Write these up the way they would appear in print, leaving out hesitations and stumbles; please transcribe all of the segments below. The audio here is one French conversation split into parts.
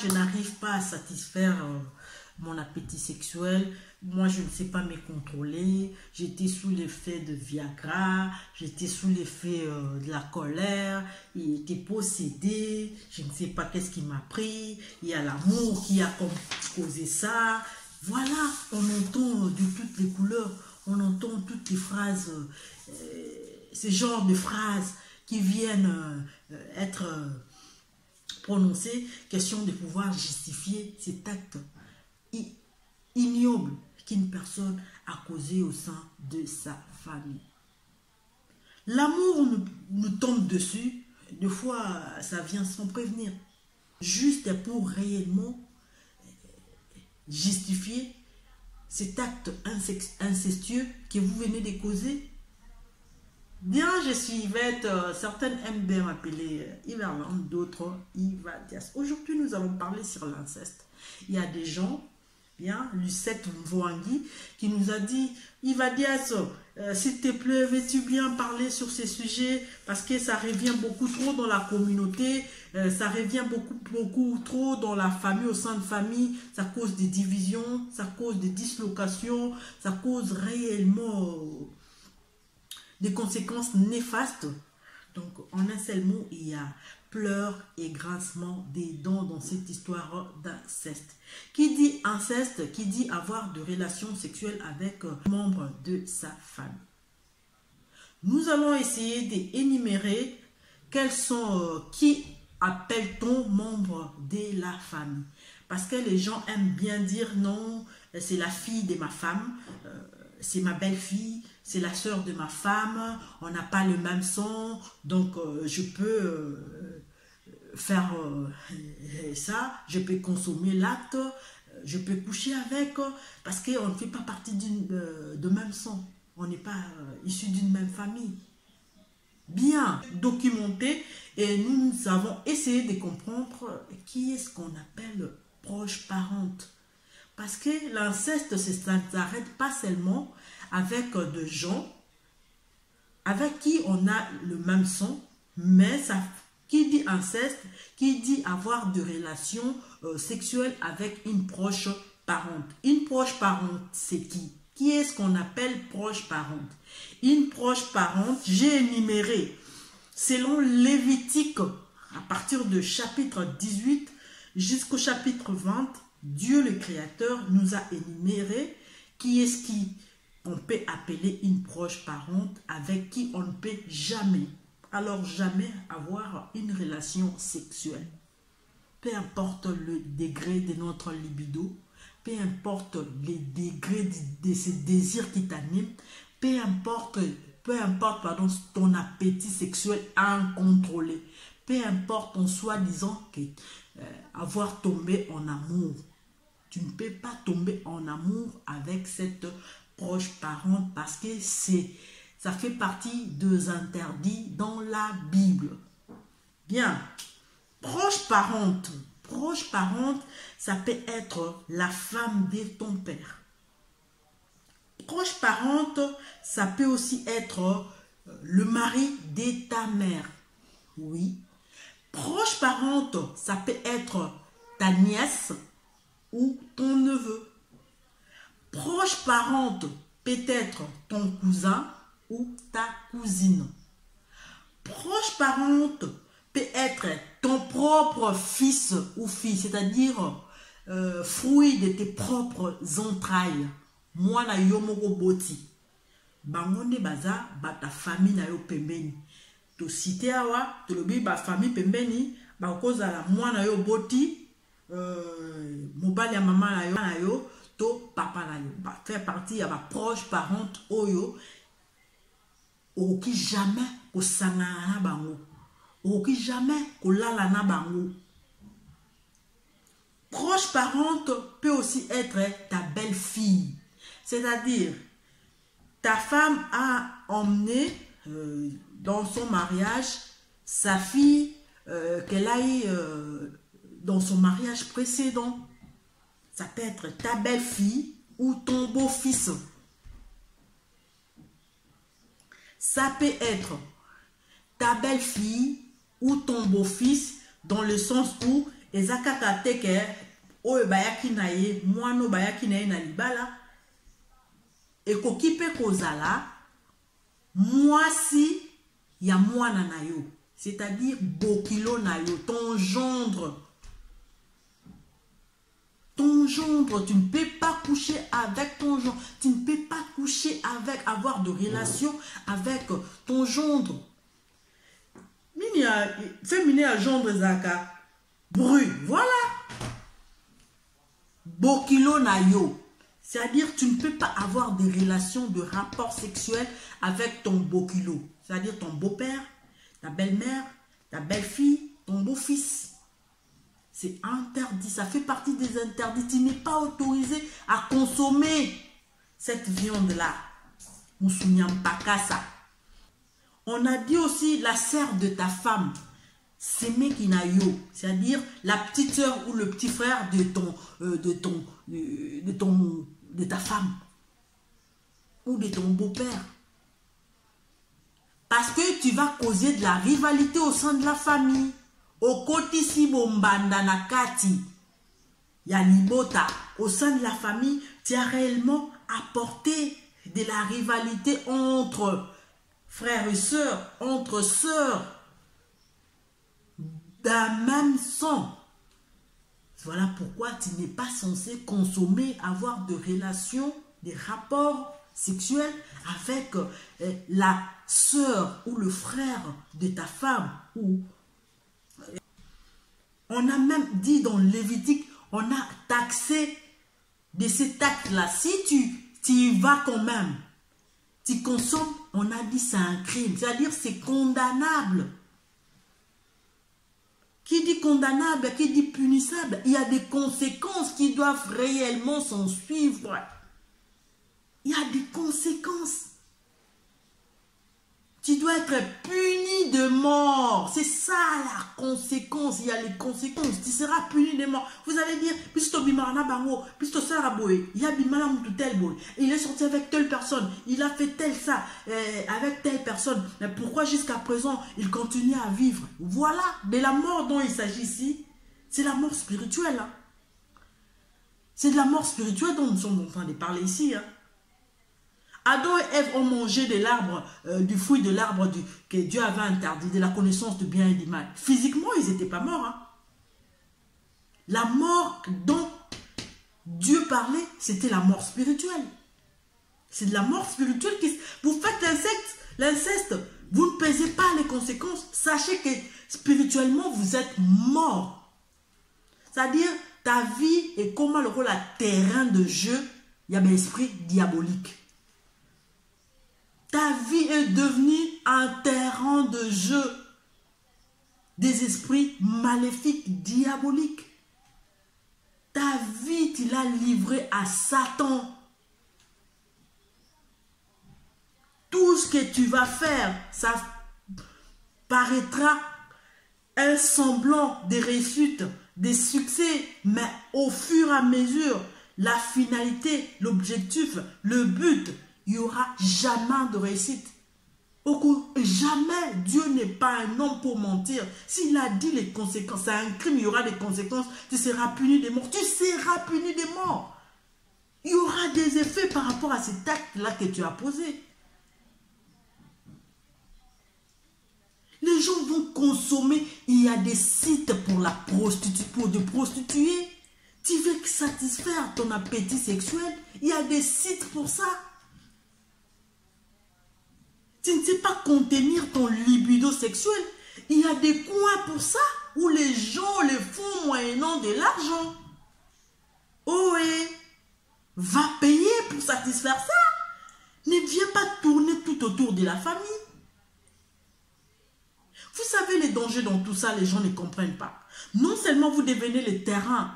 je n'arrive pas à satisfaire mon appétit sexuel. Moi, je ne sais pas me contrôler. J'étais sous l'effet de Viagra. J'étais sous l'effet de la colère. Il était possédé. Je ne sais pas qu'est-ce qui m'a pris. Il y a l'amour qui a causé ça. Voilà, on entend de toutes les couleurs. On entend toutes les phrases, ce genre de phrases qui viennent être prononcées. Question de pouvoir justifier cet acte ignoble qu'une personne a causé au sein de sa famille. L'amour nous tombe dessus, des fois ça vient sans prévenir, juste pour réellement justifier cet acte incestueux que vous venez de causer. Bien, je suis Yvette, certaines aiment bien m'appeler Yverland, d'autres Yvadias. Aujourd'hui, nous allons parler sur l'inceste. Il y a des gens, bien, Lucette Mvoangi, qui nous a dit, Yvadias, s'il te plaît, veux-tu bien parler sur ces sujets, parce que ça revient beaucoup trop dans la communauté, ça revient beaucoup trop dans la famille, au sein de famille, ça cause des divisions, ça cause des dislocations, ça cause réellement des conséquences néfastes. Donc, en un seul mot, il y a pleurs et grincement des dents dans cette histoire d'inceste. Qui dit inceste, qui dit avoir de relations sexuelles avec un membre de sa famille. Nous allons essayer d'énumérer quels sont, qui appelle-t-on membre de la famille. Parce que les gens aiment bien dire non, c'est la fille de ma femme, c'est ma belle-fille, c'est la sœur de ma femme, on n'a pas le même sang, donc je peux faire ça, je peux consommer l'acte, je peux coucher avec, parce qu'on ne fait pas partie de même sang, on n'est pas issu d'une même famille. Bien documenté, et nous avons essayé de comprendre qui est ce qu'on appelle proche parente. Parce que l'inceste, ça ne s'arrête pas seulement avec des gens avec qui on a le même sang, mais ça, qui dit inceste, qui dit avoir des relations sexuelles avec une proche parente. Une proche parente, c'est qui? Qui est ce qu'on appelle proche parente? Une proche parente, j'ai énuméré, selon Lévitique, à partir de chapitre 18 jusqu'au chapitre 20, Dieu le Créateur nous a énuméré qui est-ce qu'on peut appeler une proche parente avec qui on ne peut jamais, alors jamais avoir une relation sexuelle. Peu importe le degré de notre libido, peu importe les degrés de ce désir qui t'anime, peu importe ton appétit sexuel incontrôlé, peu importe en soi-disant avoir tombé en amour. Tu ne peux pas tomber en amour avec cette proche parente parce que ça fait partie des interdits dans la Bible. Bien, proche parente, ça peut être la femme de ton père. Proche parente, ça peut aussi être le mari de ta mère. Oui. Proche parente, ça peut être ta nièce ou ton neveu. Proche parente, peut-être ton cousin ou ta cousine. Proche parente peut être ton propre fils ou fille, c'est-à-dire fruit de tes propres entrailles. Moi na yo moko boti. Bangonde baza bata famille na yo pembeni. To cité awa, to lobi ba famille pembeni, ba koza la moi na yo boti, mobali ya maman na yo, to papa na yo. Ba faire partie ya ba proche parente oyo, oki jamais ko sangana na bango. Oki jamais ko lala na bango. Proche parente peut aussi être ta belle-fille. C'est-à-dire, ta femme a emmené dans son mariage sa fille qu'elle a eu dans son mariage précédent. Ça peut être ta belle-fille ou ton beau-fils. Ça peut être ta belle-fille ou ton beau-fils dans le sens où ezaka teke oyo bayaki na ye mwana bayaki na ye na libala ekoki pe kozala mwasi ya mwana na yo, c'est-à-dire bokilo na yo, ton gendre. Ton gendre, tu ne peux pas coucher avec ton gendre. Tu ne peux pas coucher avec, avoir de relation avec ton gendre. Féminin à gendre zaka. Bru, voilà. Bokilo na yo. C'est-à-dire tu ne peux pas avoir des relations de rapport sexuel avec ton bokilo. C'est-à-dire ton beau-père, ta belle-mère, ta belle-fille, ton beau-fils. C'est interdit, ça fait partie des interdits. Tu n'es pas autorisé à consommer cette viande-là. On a dit aussi la sœur de ta femme, c'est-à-dire la petite sœur ou le petit frère de ta femme ou de ton beau-père. Parce que tu vas causer de la rivalité au sein de la famille. Okotisi bombanda na kati ya libota au sein de la famille, tu as réellement apporté de la rivalité entre frères et sœurs, entre sœurs d'un même sang. Voilà pourquoi tu n'es pas censé consommer, avoir de relations, des rapports sexuels avec la sœur ou le frère de ta femme ou on a même dit dans Lévitique, on a taxé de cet acte-là. Si tu y vas quand même, tu consommes, on a dit c'est un crime. C'est-à-dire c'est condamnable. Qui dit condamnable, qui dit punissable, il y a des conséquences qui doivent réellement s'en suivre. Il y a des conséquences. Tu dois être puni de mort. C'est ça la conséquence. Il y a les conséquences. Tu seras puni de mort. Vous allez dire, il est sorti avec telle personne. Il a fait tel ça avec telle personne. Mais pourquoi jusqu'à présent, il continue à vivre? Voilà. De la mort dont il s'agit ici, c'est la mort spirituelle. Hein. C'est de la mort spirituelle dont nous sommes en train de parler ici. Hein. Adam et Ève ont mangé de l'arbre, du fruit de l'arbre que Dieu avait interdit, de la connaissance du bien et du mal. Physiquement, ils n'étaient pas morts. Hein. La mort dont Dieu parlait, c'était la mort spirituelle. C'est de la mort spirituelle qui... Vous faites l'inceste, vous ne pesez pas les conséquences. Sachez que spirituellement, vous êtes mort. C'est-à-dire, ta vie est comme le rôle à terrain de jeu. Il y a un esprit diabolique. Ta vie est devenue un terrain de jeu des esprits maléfiques, diaboliques. Ta vie, tu l'as livrée à Satan. Tout ce que tu vas faire, ça paraîtra un semblant de réussite, de succès, mais au fur et à mesure, la finalité, l'objectif, le but, il n'y aura jamais de réussite. Jamais. Dieu n'est pas un homme pour mentir. S'il a dit les conséquences, c'est un crime, il y aura des conséquences. Tu seras puni de mort. Tu seras puni de mort. Il y aura des effets par rapport à cet acte-là que tu as posé. Les gens vont consommer. Il y a des sites pour la prostituée, pour te prostituer. Tu veux satisfaire ton appétit sexuel. Il y a des sites pour ça. Tu ne sais pas contenir ton libido sexuel. Il y a des coins pour ça où les gens le font moyennant de l'argent. Oh oui, va payer pour satisfaire ça. Ne viens pas tourner tout autour de la famille. Vous savez les dangers dans tout ça, les gens ne comprennent pas. Non seulement vous devenez le terrain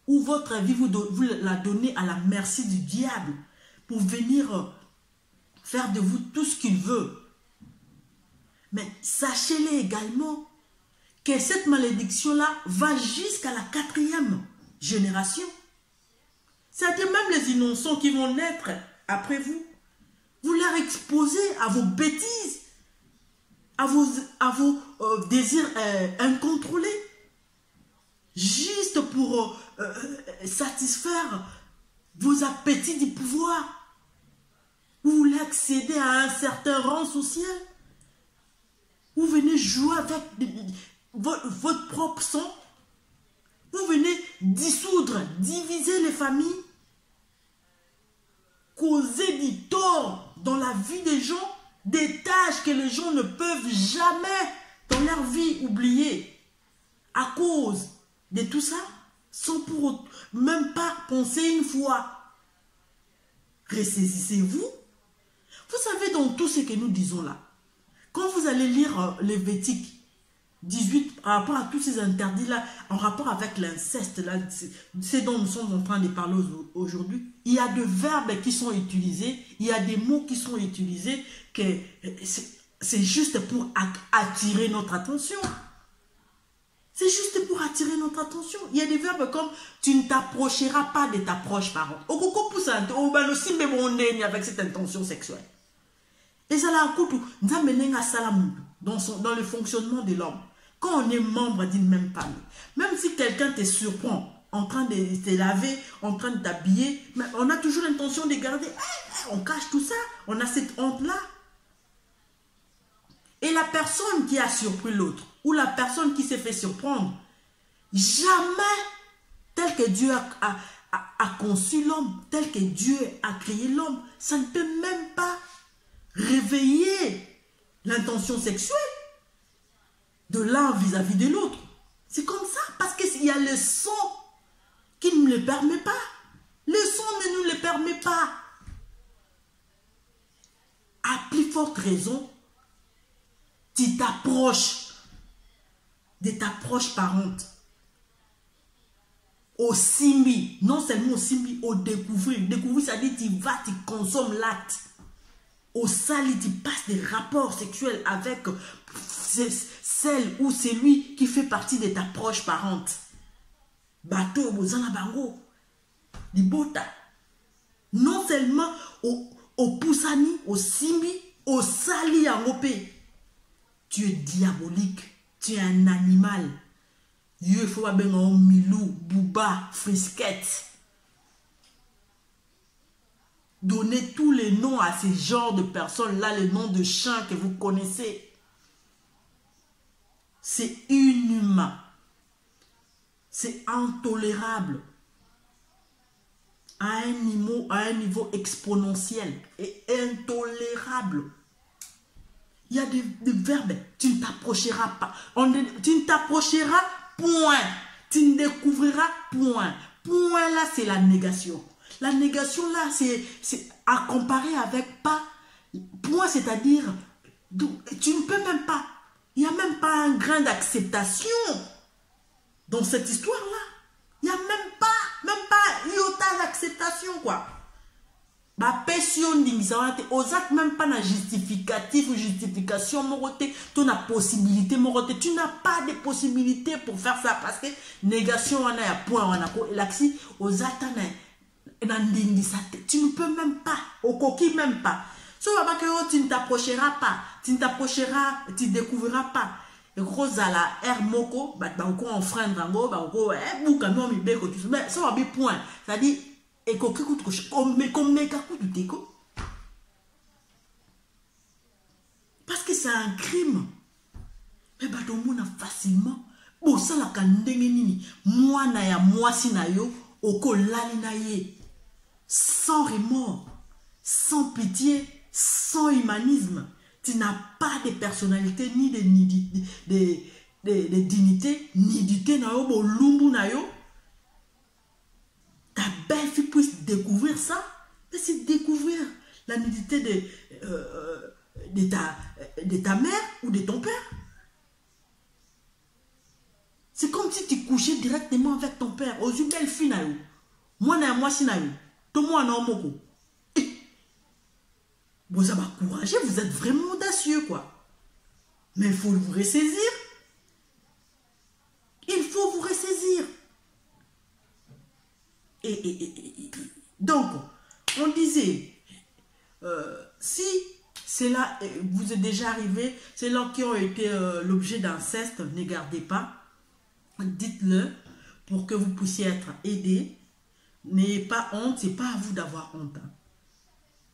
où votre vie, vous la donnez à la merci du diable pour venir faire de vous tout ce qu'il veut. Mais sachez-le également que cette malédiction-là va jusqu'à la 4e génération. C'est-à-dire même les innocents qui vont naître après vous, vous leur exposez à vos bêtises, à vos désirs incontrôlés. juste pour satisfaire vos appétits du pouvoir. Vous voulez accéder à un certain rang social. Vous venez jouer avec votre propre sang. Vous venez dissoudre, diviser les familles. Causer du tort dans la vie des gens. Des tâches que les gens ne peuvent jamais dans leur vie oublier. À cause de tout ça, sans pour même pas penser une fois. Ressaisissez-vous. Vous savez, dans tout ce que nous disons là, quand vous allez lire Lévitique 18, par rapport à tous ces interdits-là, en rapport avec l'inceste, c'est dont nous sommes en train de parler aujourd'hui, il y a des verbes qui sont utilisés, il y a des mots qui sont utilisés, que c'est juste pour attirer notre attention. C'est juste pour attirer notre attention. Il y a des verbes comme tu ne t'approcheras pas de ta proche parent. Avec cette intention sexuelle. Et ça l'a dans le fonctionnement de l'homme. Quand on est membre d'une même famille, même si quelqu'un te surprend en train de te laver, en train de t'habiller, mais on a toujours l'intention de garder, on cache tout ça, on a cette honte-là. Et la personne qui a surpris l'autre, ou la personne qui s'est fait surprendre, jamais, tel que Dieu a conçu l'homme, tel que Dieu a créé l'homme, ça ne peut même pas réveiller l'intention sexuelle de l'un vis-à-vis de l'autre. C'est comme ça, parce qu'il y a le sang qui ne le permet pas. Le sang ne nous le permet pas. À plus forte raison, tu t'approches de ta proche parente. Au simbi, non seulement au simbi, au découvrir. Découvrir, ça dit tu vas, tu consommes l'acte. Au sali, tu passes des rapports sexuels avec celle ou celui qui fait partie de ta proche parente. Bateau, bozana bango, libota. Non seulement au poussani, au simbi, au sali en opé. Tu es diabolique, tu es un animal. Il faut bien un milou, bouba, frisquette. Donnez tous les noms à ces genres de personnes-là, les noms de chiens que vous connaissez. C'est inhumain. C'est intolérable. À un niveau exponentiel et intolérable. Il y a des verbes. Tu ne t'approcheras pas. Tu ne t'approcheras, point. Tu ne découvriras, point. Point là, c'est la négation. La négation là, c'est à comparer avec pas. Point, c'est-à-dire, tu ne peux même pas. Il n'y a même pas un grain d'acceptation dans cette histoire-là. Il n'y a même pas iota d'acceptation, quoi. Ma passion d'ingizawate, osat même pas na justificatif ou justification moroté, tu n'as possibilité moroté, tu n'as pas de possibilité pour faire ça parce que négation on a point on a ko laxi osata na ndingizate, tu ne peux même pas, au coquille même pas. So que tu ne t'approcheras pas, tu ne t'approcheras, tu ne découvriras pas. Et gros à la air moko, bah ko enfreindre ngo, bah ko bouka non mi beko tu mais ça va bien point, ça dit et parce que c'est un crime. Mais bah donc on a facilement bon ça la kandenge nini moi na ya moi si na yo oko lali na ye sans remords, sans pitié, sans humanisme. Tu n'as pas de personnalité ni de dignité ni d'ité na yo bo lumbu na yo. Ta belle-fille puisse découvrir ça, mais c'est découvrir la nudité de ta mère ou de ton père. C'est comme si tu couchais directement avec ton père. Aux yeux belle-fille, moi si tout le monde en moko. Vous avez courageux, vous êtes vraiment audacieux, quoi. Mais il faut vous ressaisir. Il faut vous ressaisir. Donc, on disait, si cela vous est déjà arrivé, c'est là qui ont été l'objet d'inceste, ne gardez pas, dites-le, pour que vous puissiez être aidé. N'ayez pas honte, c'est pas à vous d'avoir honte. Hein.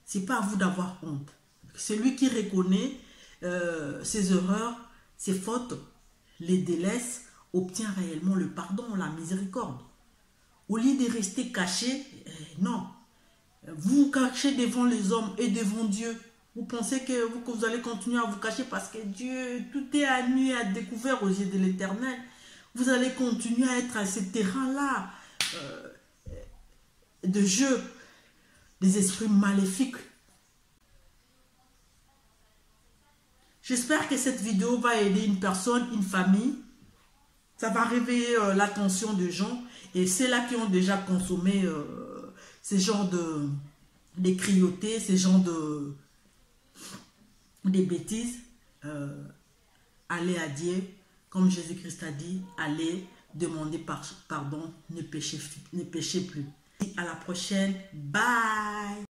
C'est pas à vous d'avoir honte. Celui qui reconnaît ses erreurs, ses fautes, les délaisse, obtient réellement le pardon, la miséricorde. Au lieu de rester caché, non. Vous vous cachez devant les hommes et devant Dieu. Vous pensez que vous allez continuer à vous cacher parce que Dieu, tout est à nu et à découvert aux yeux de l'Éternel. Vous allez continuer à être à ce terrain-là de jeu des esprits maléfiques. J'espère que cette vidéo va aider une personne, une famille. Ça va réveiller l'attention des gens. Et ceux-là qui ont déjà consommé ces genres de cruautés, ces genres de bêtises, allez à Dieu. Comme Jésus-Christ a dit, allez demander pardon, ne péchez plus. À la prochaine. Bye!